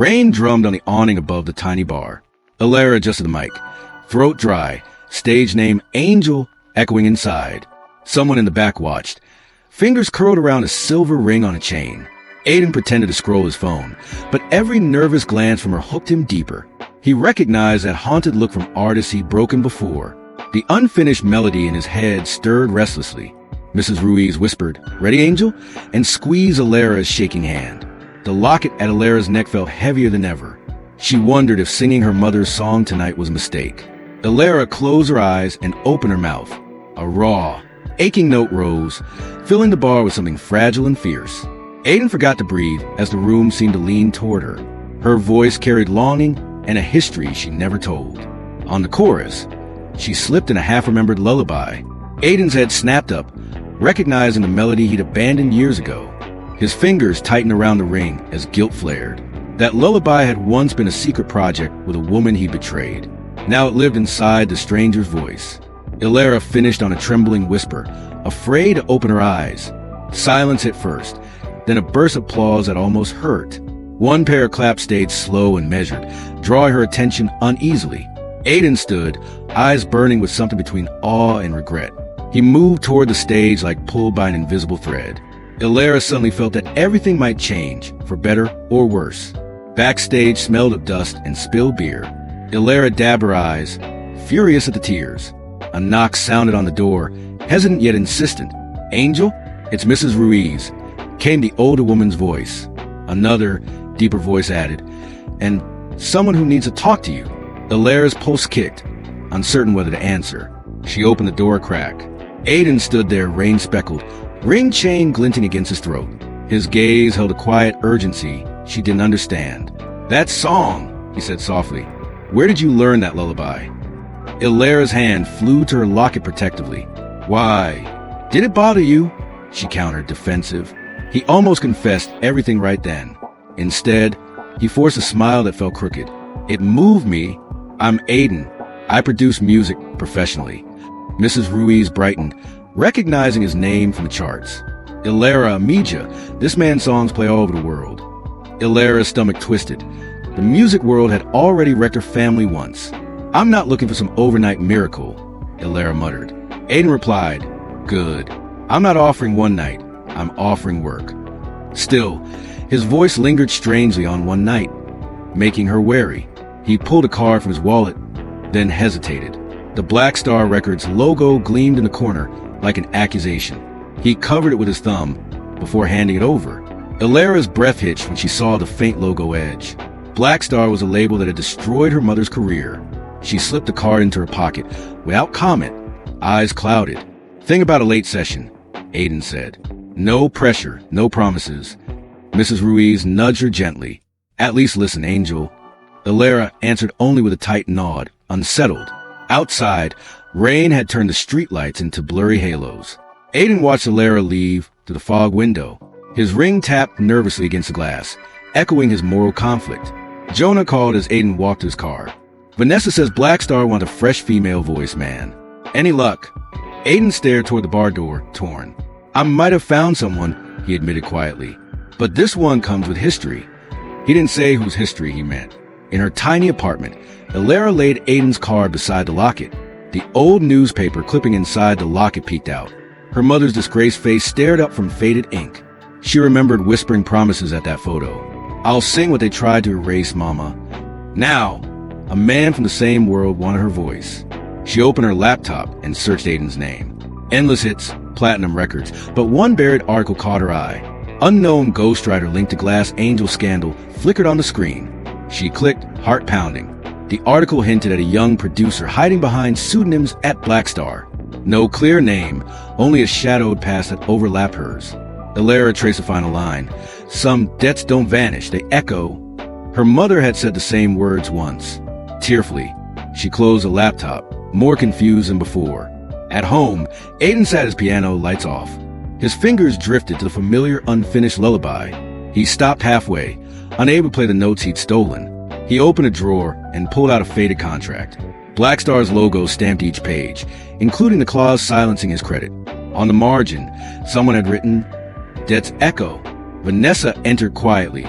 Rain drummed on the awning above the tiny bar. Elara adjusted the mic. Throat dry, stage name Angel echoing inside. Someone in the back watched. Fingers curled around a silver ring on a chain. Aiden pretended to scroll his phone, but every nervous glance from her hooked him deeper. He recognized that haunted look from artists he'd broken before. The unfinished melody in his head stirred restlessly. Mrs. Ruiz whispered, "Ready, Angel?" and squeezed Elara's shaking hand. The locket at Elara's neck felt heavier than ever. She wondered if singing her mother's song tonight was a mistake. Elara closed her eyes and opened her mouth. A raw, aching note rose, filling the bar with something fragile and fierce. Aiden forgot to breathe as the room seemed to lean toward her. Her voice carried longing and a history she never told. On the chorus, she slipped in a half-remembered lullaby. Aiden's head snapped up, recognizing the melody he'd abandoned years ago. His fingers tightened around the ring as guilt flared. That lullaby had once been a secret project with a woman he betrayed. Now it lived inside the stranger's voice. Elara finished on a trembling whisper, afraid to open her eyes. Silence hit first, then a burst of applause that almost hurt. One pair of claps stayed slow and measured, drawing her attention uneasily. Aiden stood, eyes burning with something between awe and regret. He moved toward the stage like pulled by an invisible thread. Elara suddenly felt that everything might change, for better or worse. Backstage smelled of dust and spilled beer. Elara dabbed her eyes, furious at the tears. A knock sounded on the door, hesitant yet insistent. "Angel, it's Mrs. Ruiz," came the older woman's voice. Another, deeper voice added, "And someone who needs to talk to you." Elara's pulse kicked, uncertain whether to answer. She opened the door a crack. Aiden stood there, rain-speckled, ring chain glinting against his throat. His gaze held a quiet urgency she didn't understand. "That song," he said softly. "Where did you learn that lullaby?" Elara's hand flew to her locket protectively. "Why? Did it bother you?" she countered, defensive. He almost confessed everything right then. Instead, he forced a smile that felt crooked. "It moved me. I'm Aiden. I produce music professionally." Mrs. Ruiz brightened, recognizing his name from the charts. "Elara Media. This man's songs play all over the world." Elara's stomach twisted. The music world had already wrecked her family once. "I'm not looking for some overnight miracle," Elara muttered. Aiden replied, "Good. I'm not offering one night. I'm offering work." Still, his voice lingered strangely on one night, making her wary. He pulled a card from his wallet, then hesitated. The Blackstar Records logo gleamed in the corner like an accusation. He covered it with his thumb before handing it over. Elara's breath hitched when she saw the faint logo edge. Blackstar was a label that had destroyed her mother's career. She slipped the card into her pocket without comment, eyes clouded. "Think about a late session," Aiden said. "No pressure, no promises." Mrs. Ruiz nudged her gently. "At least listen, Angel." Elara answered only with a tight nod, unsettled. Outside, rain had turned the streetlights into blurry halos. Aiden watched Elara leave through the fog window. His ring tapped nervously against the glass, echoing his moral conflict. Jonah called as Aiden walked to his car. "Vanessa says Blackstar wants a fresh female voice, man. Any luck?" Aiden stared toward the bar door, torn. "I might have found someone," he admitted quietly. "But this one comes with history." He didn't say whose history he meant. In her tiny apartment, Elara laid Aiden's card beside the locket. The old newspaper clipping inside the locket peeked out. Her mother's disgraced face stared up from faded ink. She remembered whispering promises at that photo. "I'll sing what they tried to erase, Mama." Now, a man from the same world wanted her voice. She opened her laptop and searched Aiden's name. Endless hits, platinum records, but one buried article caught her eye. Unknown ghostwriter linked to Glass Angel scandal flickered on the screen. She clicked, heart pounding. The article hinted at a young producer hiding behind pseudonyms at Blackstar. No clear name, only a shadowed past that overlapped hers. Elara traced a final line. "Some debts don't vanish, they echo." Her mother had said the same words once. Tearfully, she closed the laptop, more confused than before. At home, Aiden sat at his piano, lights off. His fingers drifted to the familiar unfinished lullaby. He stopped halfway, unable to play the notes he'd stolen. He opened a drawer and pulled out a faded contract. Blackstar's logo stamped each page, including the clause silencing his credit. On the margin, someone had written, "Debts echo." Vanessa entered quietly,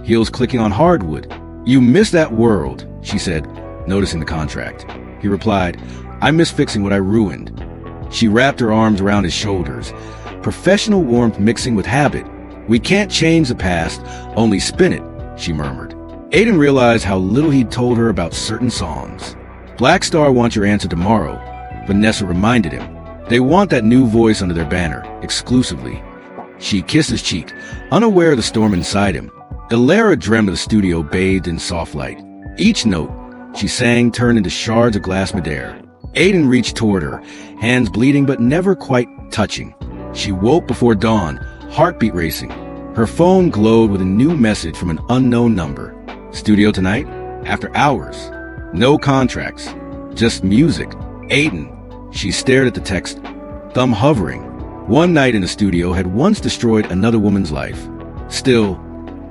heels clicking on hardwood. "You miss that world," she said, noticing the contract. He replied, "I miss fixing what I ruined." She wrapped her arms around his shoulders, professional warmth mixing with habit. "We can't change the past, only spin it," she murmured. Aiden realized how little he'd told her about certain songs. "Blackstar wants your answer tomorrow," Vanessa reminded him. "They want that new voice under their banner, exclusively." She kissed his cheek, unaware of the storm inside him. Elara dreamed of the studio bathed in soft light. Each note she sang turned into shards of glass midair. Aiden reached toward her, hands bleeding but never quite touching. She woke before dawn, heartbeat racing. Her phone glowed with a new message from an unknown number. "Studio tonight? After hours. No contracts. Just music. Aiden." She stared at the text, thumb hovering. One night in the studio had once destroyed another woman's life. Still,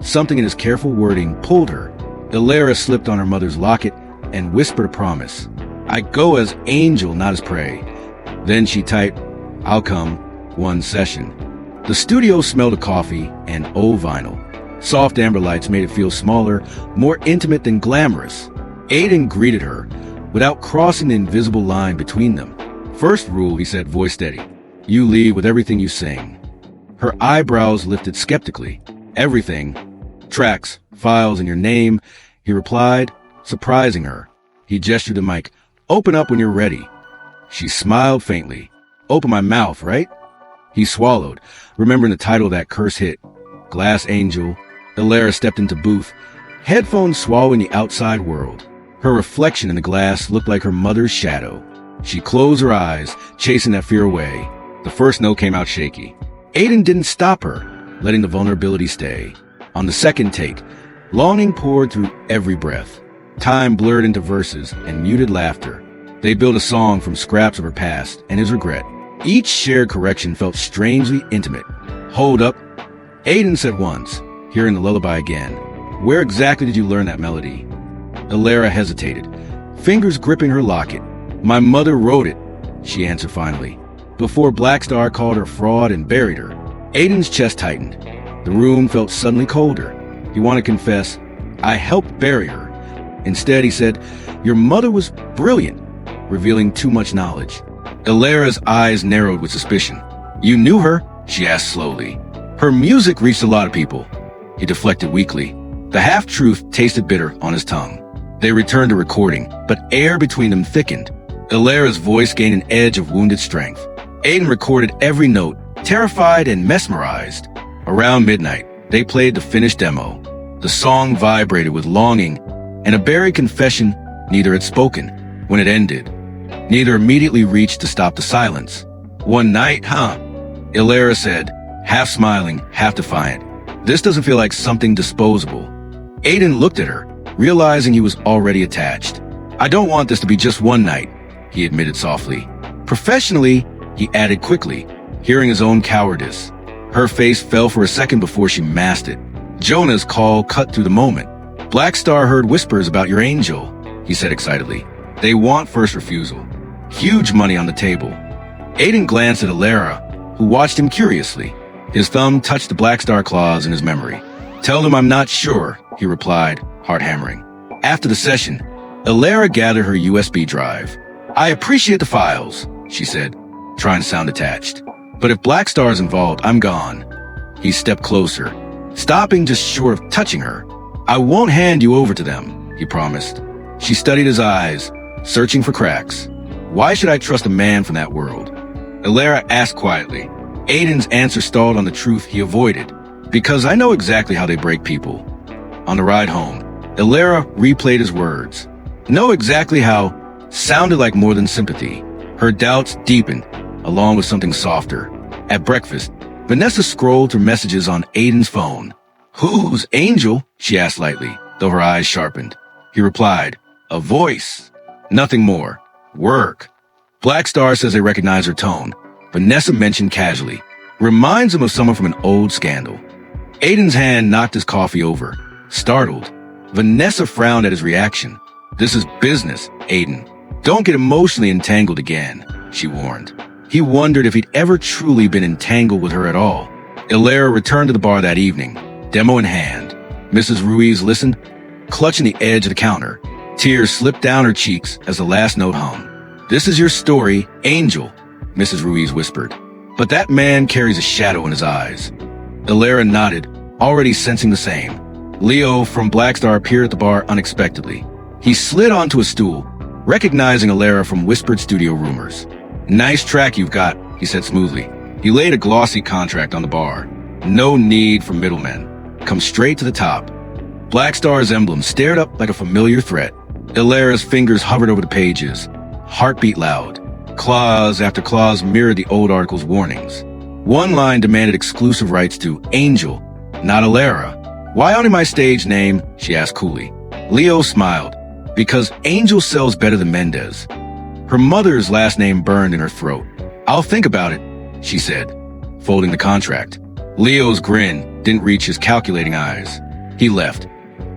something in his careful wording pulled her. Elara slipped on her mother's locket and whispered a promise. "I go as angel, not as prey." Then she typed, "I'll come, one session." The studio smelled of coffee and old vinyl. Soft amber lights made it feel smaller, more intimate than glamorous. Aiden greeted her, without crossing the invisible line between them. "First rule," he said, voice steady, "you leave with everything you sing." Her eyebrows lifted skeptically. "Everything? Tracks, files, and your name," he replied, surprising her. He gestured the mic. "Open up when you're ready." She smiled faintly. "Open my mouth, right?" He swallowed, remembering the title of that curse hit. Glass Angel. Elara stepped into booth, headphones swallowing the outside world. Her reflection in the glass looked like her mother's shadow. She closed her eyes, chasing that fear away. The first note came out shaky. Aiden didn't stop her, letting the vulnerability stay. On the second take, longing poured through every breath. Time blurred into verses and muted laughter. They built a song from scraps of her past and his regret. Each shared correction felt strangely intimate. "Hold up," Aiden said once, hearing the lullaby again. "Where exactly did you learn that melody?" Elara hesitated, fingers gripping her locket. "My mother wrote it," she answered finally, before Blackstar called her fraud and buried her. Aiden's chest tightened. The room felt suddenly colder. He wanted to confess, "I helped bury her." Instead, he said, "Your mother was brilliant," revealing too much knowledge. Elara's eyes narrowed with suspicion. "You knew her?" she asked slowly. "Her music reached a lot of people." He deflected weakly. The half-truth tasted bitter on his tongue. They returned to recording, but air between them thickened. Elara's voice gained an edge of wounded strength. Aiden recorded every note, terrified and mesmerized. Around midnight, they played the finished demo. The song vibrated with longing and a buried confession neither had spoken. When it ended, neither immediately reached to stop the silence. "One night, huh?" Elara said, half smiling, half defiant. "This doesn't feel like something disposable." Aiden looked at her, realizing he was already attached. "I don't want this to be just one night," he admitted softly. "Professionally," he added quickly, hearing his own cowardice. Her face fell for a second before she masked it. Jonah's call cut through the moment. "Blackstar heard whispers about your angel," he said excitedly. "They want first refusal. Huge money on the table." Aiden glanced at Elara, who watched him curiously. His thumb touched the Blackstar clause in his memory. "Tell them I'm not sure," he replied, heart hammering. After the session, Elara gathered her USB drive. "I appreciate the files," she said, trying to sound attached. "But if Blackstar is involved, I'm gone." He stepped closer, stopping just short of touching her. "I won't hand you over to them," he promised. She studied his eyes, searching for cracks. "Why should I trust a man from that world?" Elara asked quietly. Aiden's answer stalled on the truth he avoided. "Because I know exactly how they break people." On the ride home, Elara replayed his words. "Know exactly how" sounded like more than sympathy. Her doubts deepened, along with something softer. At breakfast, Vanessa scrolled through messages on Aiden's phone. "Whose angel?" she asked lightly, though her eyes sharpened. He replied, "A voice." Nothing more. "Work." Blackstar says they recognize her tone. Vanessa mentioned casually. Reminds him of someone from an old scandal. Aiden's hand knocked his coffee over. Startled, Vanessa frowned at his reaction. "This is business, Aiden. Don't get emotionally entangled again," she warned. He wondered if he'd ever truly been entangled with her at all. Elara returned to the bar that evening, demo in hand. Mrs. Ruiz listened, clutching the edge of the counter. Tears slipped down her cheeks as the last note hummed. "This is your story, Angel," Mrs. Ruiz whispered. "But that man carries a shadow in his eyes." Elara nodded, already sensing the same. Leo from Blackstar appeared at the bar unexpectedly. He slid onto a stool, recognizing Elara from whispered studio rumors. "Nice track you've got," he said smoothly. He laid a glossy contract on the bar. "No need for middlemen. Come straight to the top." Blackstar's emblem stared up like a familiar threat. Elara's fingers hovered over the pages. Heartbeat loud. Clause after clause mirrored the old article's warnings. One line demanded exclusive rights to Angel, not Elara. "Why only my stage name?" she asked coolly. Leo smiled. "Because Angel sells better than Mendez." Her mother's last name burned in her throat. "I'll think about it," she said, folding the contract. Leo's grin didn't reach his calculating eyes. He left,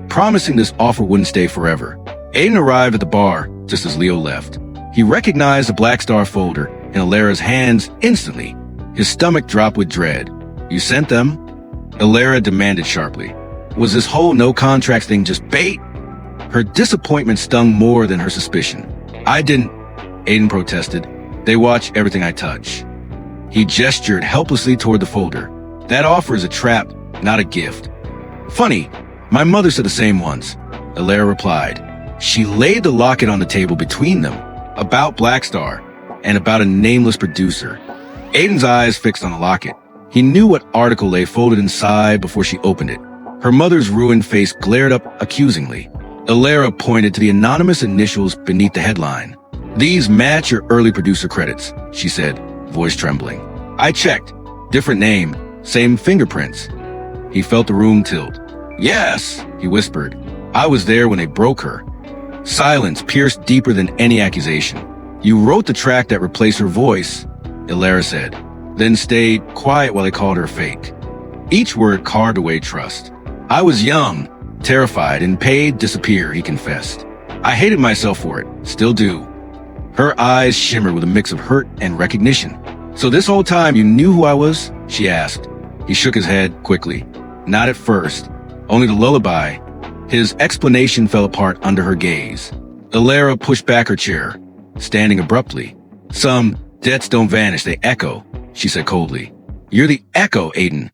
promising this offer wouldn't stay forever. Aiden arrived at the bar just as Leo left. He recognized the Blackstar folder in Elara's hands instantly. His stomach dropped with dread. "You sent them?" Elara demanded sharply. Was this whole no contracts thing just bait? Her disappointment stung more than her suspicion. "I didn't," Aiden protested. "They watch everything I touch." He gestured helplessly toward the folder. "That offer is a trap, not a gift." "Funny, my mother said the same once," Elara replied. She laid the locket on the table between them, about Blackstar, and about a nameless producer. Aiden's eyes fixed on the locket. He knew what article lay folded inside before she opened it. Her mother's ruined face glared up accusingly. Elara pointed to the anonymous initials beneath the headline. "These match your early producer credits," she said, voice trembling. "I checked. Different name, same fingerprints." He felt the room tilt. "Yes," he whispered. "I was there when they broke her." Silence pierced deeper than any accusation. "You wrote the track that replaced her voice," Elara said, then stayed quiet while they called her fake. Each word carved away trust. "I was young, terrified, and paid disappear," he confessed. "I hated myself for it, still do." Her eyes shimmered with a mix of hurt and recognition. "So this whole time you knew who I was?" she asked. He shook his head quickly. "Not at first. Only the lullaby." His explanation fell apart under her gaze. Elara pushed back her chair, standing abruptly. "Some debts don't vanish, they echo," she said coldly. "You're the echo, Aiden."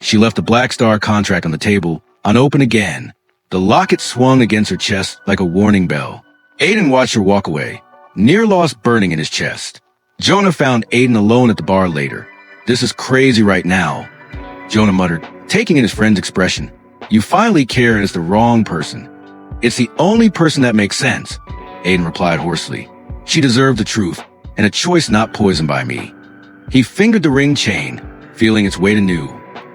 She left the Blackstar contract on the table, unopened again. The locket swung against her chest like a warning bell. Aiden watched her walk away, near loss burning in his chest. Jonah found Aiden alone at the bar later. "This is crazy right now," Jonah muttered, taking in his friend's expression. "You finally care and it's the wrong person." "It's the only person that makes sense," Aiden replied hoarsely. "She deserved the truth, and a choice not poisoned by me." He fingered the ring chain, feeling its weight anew.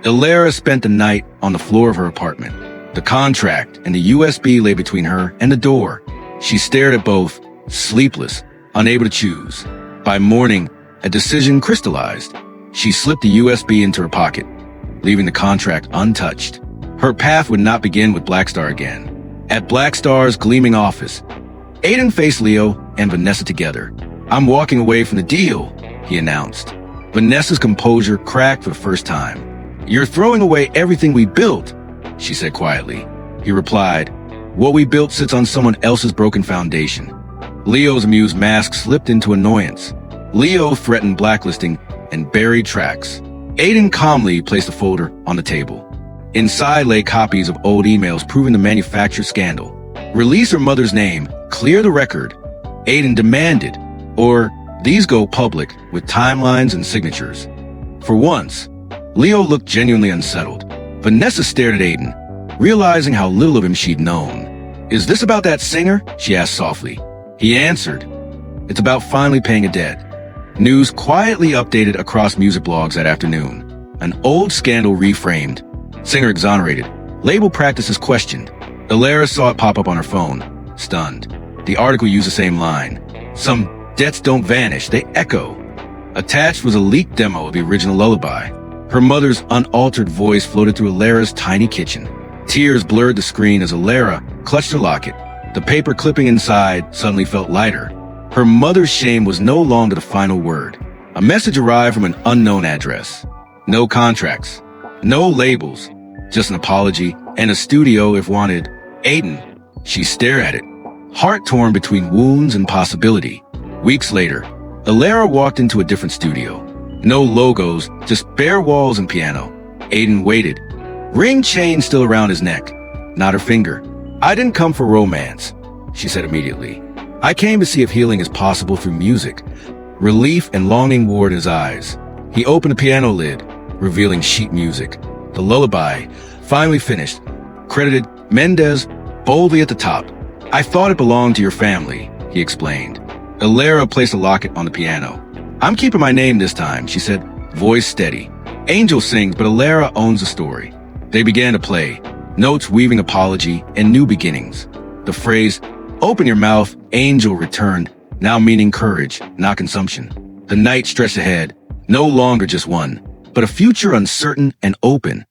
Elara spent the night on the floor of her apartment. The contract and the USB lay between her and the door. She stared at both, sleepless, unable to choose. By morning, a decision crystallized. She slipped the USB into her pocket, leaving the contract untouched. Her path would not begin with Blackstar again. At Blackstar's gleaming office, Aiden faced Leo and Vanessa together. "I'm walking away from the deal," he announced. Vanessa's composure cracked for the first time. "You're throwing away everything we built," she said quietly. He replied, "What we built sits on someone else's broken foundation." Leo's amused mask slipped into annoyance. Leo threatened blacklisting and buried tracks. Aiden calmly placed the folder on the table. Inside lay copies of old emails proving the manufacture scandal. "Release her mother's name, clear the record," Aiden demanded, "or these go public with timelines and signatures." For once, Leo looked genuinely unsettled. Vanessa stared at Aiden, realizing how little of him she'd known. "Is this about that singer?" she asked softly. He answered, "It's about finally paying a debt." News quietly updated across music blogs that afternoon. An old scandal reframed. Singer exonerated. Label practices questioned. Elara saw it pop up on her phone, stunned. The article used the same line. "Some debts don't vanish, they echo." Attached was a leaked demo of the original lullaby. Her mother's unaltered voice floated through Elara's tiny kitchen. Tears blurred the screen as Elara clutched her locket. The paper clipping inside suddenly felt lighter. Her mother's shame was no longer the final word. A message arrived from an unknown address. No contracts. No labels. Just an apology and a studio if wanted. Aiden. She stared at it, heart torn between wounds and possibility. Weeks later, Elara walked into a different studio. No logos, just bare walls and piano. Aiden waited. Ring chain still around his neck, not her finger. I didn't come for romance, she said immediately. I came to see if healing is possible through music. Relief and longing wore in his eyes. He opened the piano lid, revealing sheet music. The lullaby, finally finished, credited Mendez boldly at the top. I thought it belonged to your family, he explained. Elara placed a locket on the piano. I'm keeping my name this time, she said, voice steady. Angel sings, but Elara owns the story. They began to play, notes weaving apology and new beginnings. The phrase, open your mouth, Angel returned, now meaning courage, not consumption. The night stretched ahead, no longer just one, but a future uncertain and open.